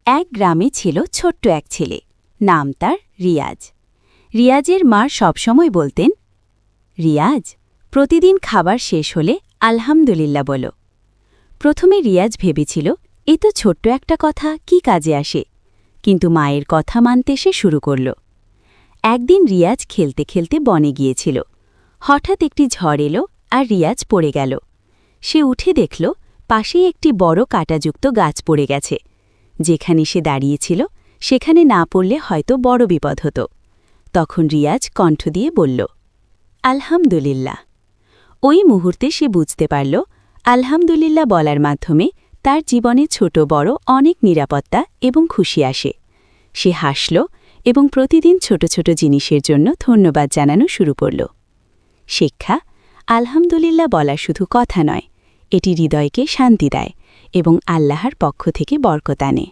এক গ্রামে ছিল ছোট্ট এক ছেলে, নাম তার রিয়াজ। রিয়াজের মা সবসময় বলতেন, রিয়াজ, প্রতিদিন খাবার শেষ হলে আলহামদুলিল্লাহ বলো। প্রথমে রিয়াজ ভেবেছিল, এ তো ছোট্ট একটা কথা, কি কাজে আসে, কিন্তু মায়ের কথা মানতে সে শুরু করল। একদিন রিয়াজ খেলতে খেলতে বনে গিয়েছিল। হঠাৎ একটি ঝড় এলো আর রিয়াজ পড়ে গেল। সে উঠে দেখল পাশেই একটি বড় কাঁটাযুক্ত গাছ পড়ে গেছে। যেখানে সে দাঁড়িয়েছিল সেখানে না পড়লে হয়তো বড় বিপদ হতো। তখন রিয়াজ কণ্ঠ দিয়ে বলল, আলহামদুলিল্লাহ। ওই মুহূর্তে সে বুঝতে পারল, আলহামদুলিল্লাহ বলার মাধ্যমে তার জীবনে ছোট বড় অনেক নিরাপত্তা এবং খুশি আসে। সে হাসল এবং প্রতিদিন ছোট ছোট জিনিসের জন্য ধন্যবাদ জানানো শুরু করল। শিক্ষা: আলহামদুলিল্লাহ বলা শুধু কথা নয়, এটি হৃদয়কে শান্তি দেয় এবং আল্লাহর পক্ষ থেকে বরকত আনে।